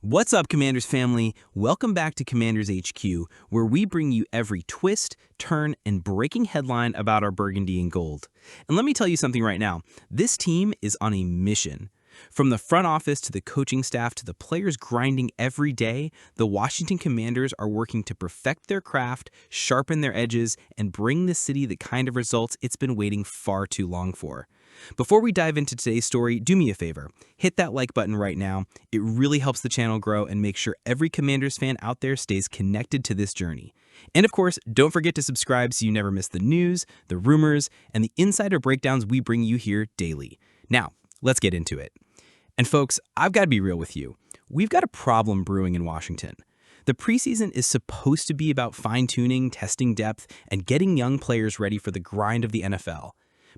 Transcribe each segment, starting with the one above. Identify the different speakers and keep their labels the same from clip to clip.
Speaker 1: What's up, Commanders family? Welcome back to Commanders HQ, where we bring you every twist, turn, and breaking headline about our burgundy and gold. And let me tell you something right now. This team is on a mission. From the front office to the coaching staff to the players grinding every day, the Washington Commanders are working to perfect their craft, sharpen their edges, and bring the city the kind of results it's been waiting far too long for. Before we dive into today's story, do me a favor. Hit that like button right now. It really helps the channel grow and make sure every Commanders fan out there stays connected to this journey. And of course, don't forget to subscribe so you never miss the news, the rumors, and the insider breakdowns we bring you here daily. Now, let's get into it. And folks, I've got to be real with you. We've got a problem brewing in Washington. The preseason is supposed to be about fine-tuning, testing depth, and getting young players ready for the grind of the NFL.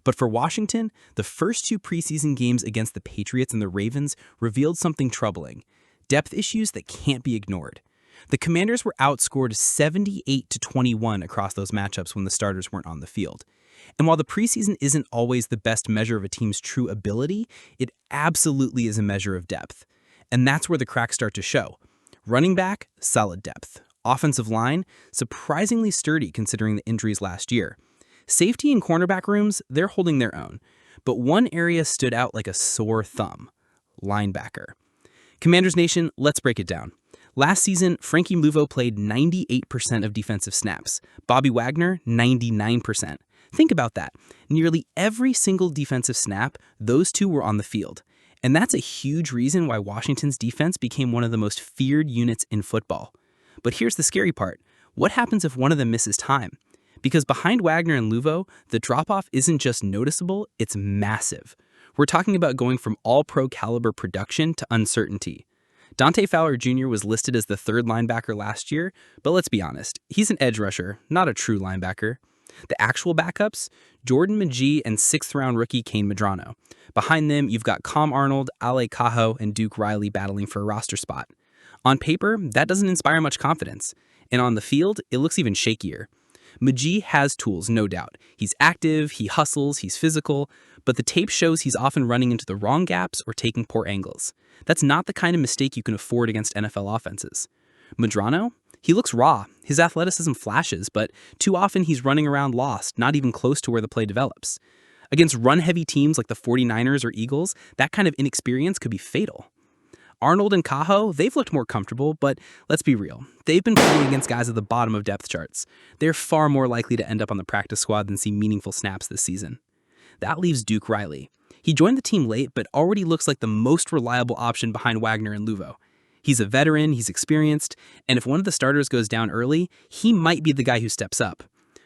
Speaker 1: But for Washington, the first two preseason games against the Patriots and the Ravens revealed something troubling: depth issues that can't be ignored. The Commanders were outscored 78-21 across those matchups when the starters weren't on the field. And while the preseason isn't always the best measure of a team's true ability, it absolutely is a measure of depth. And that's where the cracks start to show. Running back, solid depth. Offensive line, surprisingly sturdy considering the injuries last year. Safety and cornerback rooms, they're holding their own. But one area stood out like a sore thumb: linebacker. Commanders Nation, let's break it down. Last season, Frankie Luvo played 98% of defensive snaps. Bobby Wagner, 99%. Think about that. Nearly every single defensive snap, those two were on the field. And that's a huge reason why Washington's defense became one of the most feared units in football. But here's the scary part. What happens if one of them misses time? Because behind Wagner and Luvo, the drop-off isn't just noticeable, it's massive. We're talking about going from all-pro caliber production to uncertainty. Dante Fowler Jr. was listed as the third linebacker last year, but let's be honest, he's an edge rusher, not a true linebacker. The actual backups? Jordan Magee and sixth-round rookie Kane Medrano. Behind them, you've got Com Arnold, Ale Cajo, and Duke Riley battling for a roster spot. On paper, that doesn't inspire much confidence. And on the field, it looks even shakier. Magee has tools, no doubt. He's active, he hustles, he's physical, but the tape shows he's often running into the wrong gaps or taking poor angles. That's not the kind of mistake you can afford against NFL offenses. Medrano? He looks raw. His athleticism flashes, but too often he's running around lost, not even close to where the play develops. Against run-heavy teams like the 49ers or Eagles, that kind of inexperience could be fatal. Arnold and Cajo, they've looked more comfortable, but let's be real. They've been playing against guys at the bottom of depth charts. They're far more likely to end up on the practice squad than see meaningful snaps this season. That leaves Duke Riley. He joined the team late, but already looks like the most reliable option behind Wagner and Luvo. He's a veteran, he's experienced, and if one of the starters goes down early, he might be the guy who steps up.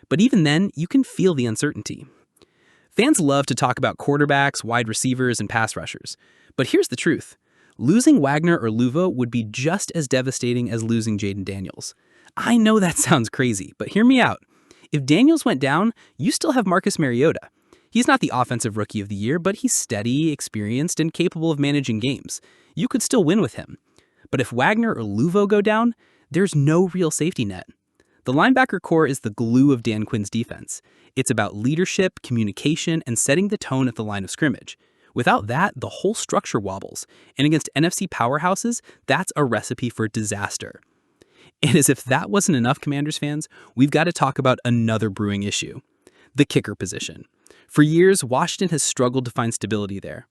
Speaker 1: But even then, you can feel the uncertainty. Fans love to talk about quarterbacks, wide receivers, and pass rushers. But here's the truth. Losing Wagner or Luvo would be just as devastating as losing Jaden Daniels. I know that sounds crazy, but hear me out. If Daniels went down, you still have Marcus Mariota. He's not the offensive rookie of the year, but he's steady, experienced, and capable of managing games. You could still win with him. But if Wagner or Luvo go down, there's no real safety net. The linebacker core is the glue of Dan Quinn's defense. It's about leadership, communication, and setting the tone at the line of scrimmage. Without that, the whole structure wobbles, and against NFC powerhouses, that's a recipe for disaster. And as if that wasn't enough, Commanders fans, we've got to talk about another brewing issue: the kicker position. For years, Washington has struggled to find stability there.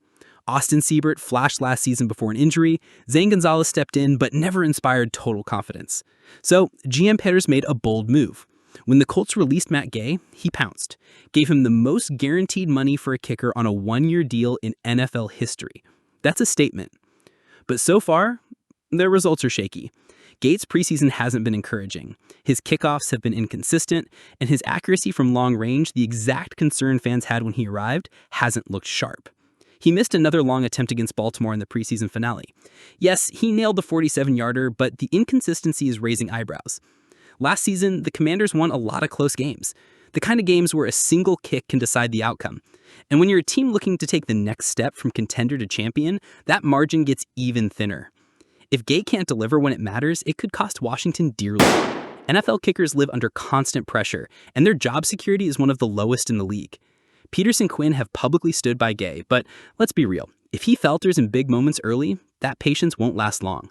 Speaker 1: Austin Siebert flashed last season before an injury, Zane Gonzalez stepped in but never inspired total confidence. So GM Peters made a bold move. When the Colts released Matt Gay, he pounced, gave him the most guaranteed money for a kicker on a one-year deal in NFL history. That's a statement. But so far, their results are shaky. Gates' preseason hasn't been encouraging. His kickoffs have been inconsistent, and his accuracy from long range, the exact concern fans had when he arrived, hasn't looked sharp. He missed another long attempt against Baltimore in the preseason finale. Yes, he nailed the 47-yarder, but the inconsistency is raising eyebrows. Last season, the Commanders won a lot of close games, the kind of games where a single kick can decide the outcome. And when you're a team looking to take the next step from contender to champion, that margin gets even thinner. If Gay can't deliver when it matters, it could cost Washington dearly. NFL kickers live under constant pressure, and their job security is one of the lowest in the league. Peters and Quinn have publicly stood by Gay, but let's be real. If he falters in big moments early, that patience won't last long.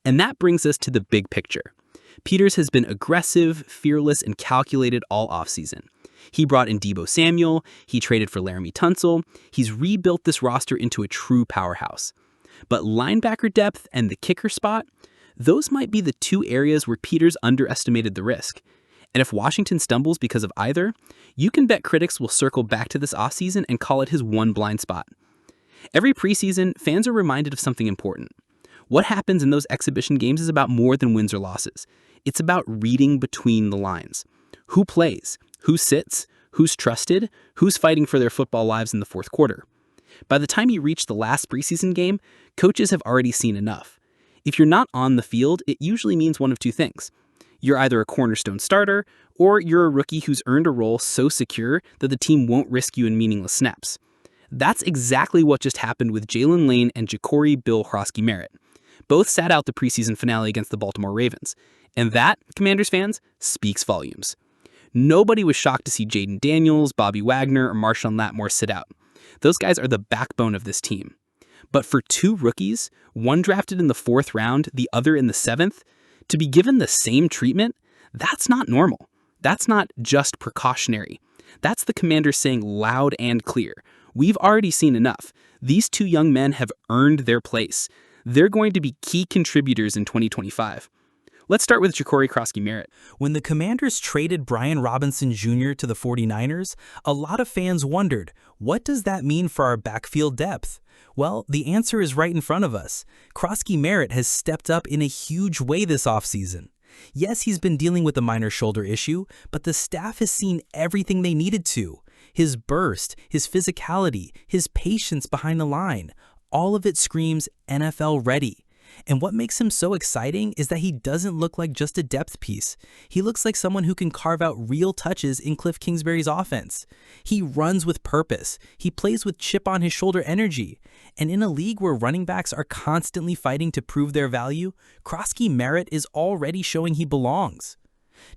Speaker 1: And that brings us to the big picture. Peters has been aggressive, fearless, and calculated all offseason. He brought in Deebo Samuel, he traded for Laramie Tunsil, he's rebuilt this roster into a true powerhouse. But linebacker depth and the kicker spot, those might be the two areas where Peters underestimated the risk. And if Washington stumbles because of either, you can bet critics will circle back to this offseason and call it his one blind spot. Every preseason, fans are reminded of something important. What happens in those exhibition games is about more than wins or losses. It's about reading between the lines. Who plays? Who sits? Who's trusted? Who's fighting for their football lives in the fourth quarter? By the time you reach the last preseason game, coaches have already seen enough. If you're not on the field, it usually means one of two things. You're either a cornerstone starter, or you're a rookie who's earned a role so secure that the team won't risk you in meaningless snaps. That's exactly what just happened with Jalen Lane and Ja'Cory Bill Hrosky-Merritt. Both sat out the preseason finale against the Baltimore Ravens. And that, Commanders fans, speaks volumes. Nobody was shocked to see Jaden Daniels, Bobby Wagner, or Marshawn Lattimore sit out. Those guys are the backbone of this team. But for two rookies, one drafted in the 4th round, the other in the 7th, to be given the same treatment, that's not normal. That's not just precautionary. That's the Commanders saying loud and clear, we've already seen enough. These two young men have earned their place. They're going to be key contributors in 2025. Let's start with Ja'Cory Hrosky-Merritt.
Speaker 2: When the Commanders traded Brian Robinson Jr. to the 49ers, a lot of fans wondered, what does that mean for our backfield depth? Well, the answer is right in front of us. Hrosky-Merritt has stepped up in a huge way this offseason. Yes, he's been dealing with a minor shoulder issue, but the staff has seen everything they needed to. His burst, his physicality, his patience behind the line, all of it screams NFL ready. And what makes him so exciting is that he doesn't look like just a depth piece. He looks like someone who can carve out real touches in Cliff Kingsbury's offense. He runs with purpose. He plays with chip on his shoulder energy. And in a league where running backs are constantly fighting to prove their value, Hrosky-Merritt is already showing he belongs.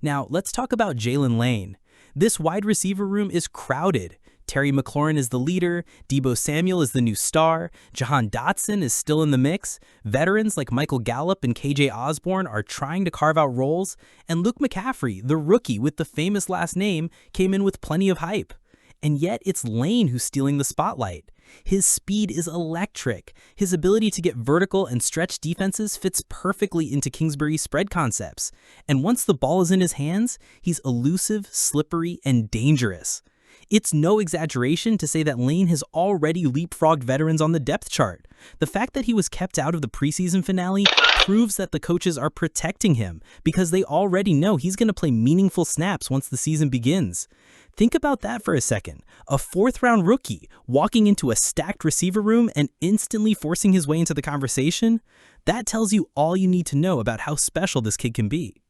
Speaker 2: Now, let's talk about Jalen Lane. This wide receiver room is crowded. Terry McLaurin is the leader, Deebo Samuel is the new star, Jahan Dotson is still in the mix, veterans like Michael Gallup and KJ Osborne are trying to carve out roles, and Luke McCaffrey, the rookie with the famous last name, came in with plenty of hype. And yet it's Lane who's stealing the spotlight. His speed is electric. His ability to get vertical and stretch defenses fits perfectly into Kingsbury's spread concepts. And once the ball is in his hands, he's elusive, slippery, and dangerous. It's no exaggeration to say that Lane has already leapfrogged veterans on the depth chart. The fact that he was kept out of the preseason finale proves that the coaches are protecting him because they already know he's going to play meaningful snaps once the season begins. Think about that for a second. A 4th-round rookie walking into a stacked receiver room and instantly forcing his way into the conversation? That tells you all you need to know about how special this kid can be.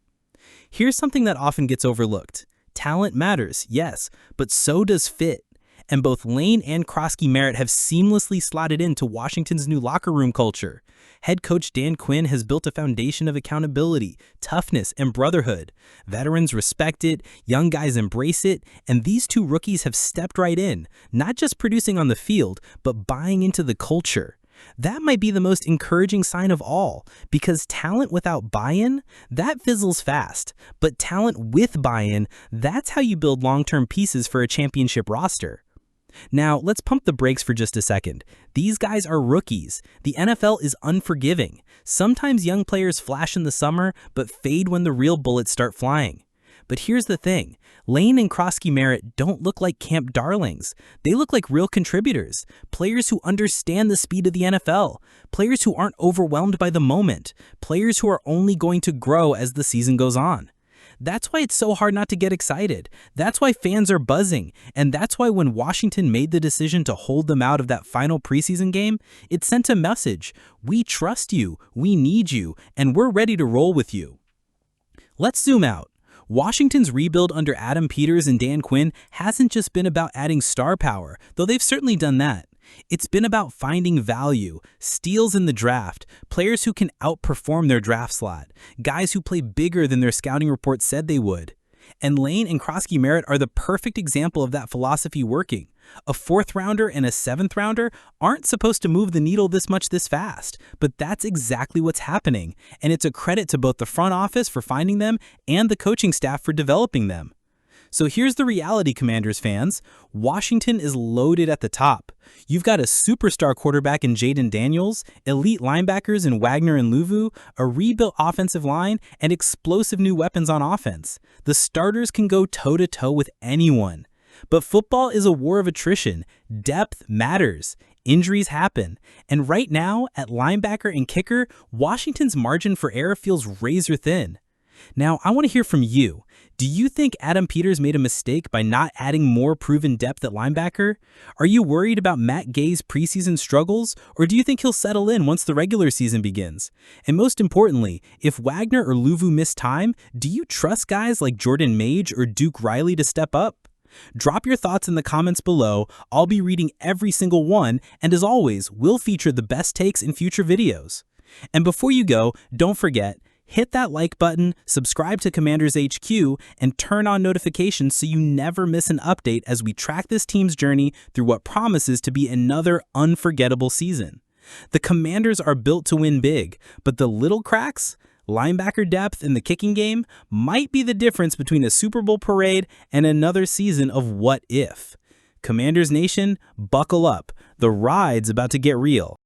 Speaker 2: Here's something that often gets overlooked. Talent matters, yes, but so does fit. And both Lane and Hrosky-Merritt have seamlessly slotted into Washington's new locker room culture. Head coach Dan Quinn has built a foundation of accountability, toughness, and brotherhood. Veterans respect it, young guys embrace it, and these two rookies have stepped right in, not just producing on the field, but buying into the culture. That might be the most encouraging sign of all, because talent without buy-in, that fizzles fast. But talent with buy-in, that's how you build long-term pieces for a championship roster. Now, let's pump the brakes for just a second. These guys are rookies. The NFL is unforgiving. Sometimes young players flash in the summer, but fade when the real bullets start flying. But here's the thing. Lane and Hrosky-Merritt don't look like camp darlings. They look like real contributors, players who understand the speed of the NFL, players who aren't overwhelmed by the moment, players who are only going to grow as the season goes on. That's why it's so hard not to get excited. That's why fans are buzzing. And that's why when Washington made the decision to hold them out of that final preseason game, it sent a message. We trust you, we need you, and we're ready to roll with you. Let's zoom out. Washington's rebuild under Adam Peters and Dan Quinn hasn't just been about adding star power, though they've certainly done that. It's been about finding value, steals in the draft, players who can outperform their draft slot, guys who play bigger than their scouting report said they would. And Lane and Krosky Merritt are the perfect example of that philosophy working. A 4th rounder and a 7th rounder aren't supposed to move the needle this much this fast, but that's exactly what's happening, and it's a credit to both the front office for finding them and the coaching staff for developing them. So here's the reality, Commanders fans. Washington is loaded at the top. You've got a superstar quarterback in Jaden Daniels, elite linebackers in Wagner and Luvu, a rebuilt offensive line, and explosive new weapons on offense. The starters can go toe-to-toe with anyone. But football is a war of attrition. Depth matters. Injuries happen. And right now, at linebacker and kicker, Washington's margin for error feels razor thin. Now, I want to hear from you. Do you think Adam Peters made a mistake by not adding more proven depth at linebacker? Are you worried about Matt Gay's preseason struggles, or do you think he'll settle in once the regular season begins? And most importantly, if Wagner or Luvu miss time, do you trust guys like Jordan Mage or Duke Riley to step up? Drop your thoughts in the comments below. I'll be reading every single one, and as always, we'll feature the best takes in future videos. And before you go, don't forget, hit that like button, subscribe to Commanders HQ, and turn on notifications so you never miss an update as we track this team's journey through what promises to be another unforgettable season. The Commanders are built to win big, but the little cracks, linebacker depth in the kicking game, might be the difference between a Super Bowl parade and another season of what if. Commanders Nation, buckle up. The ride's about to get real.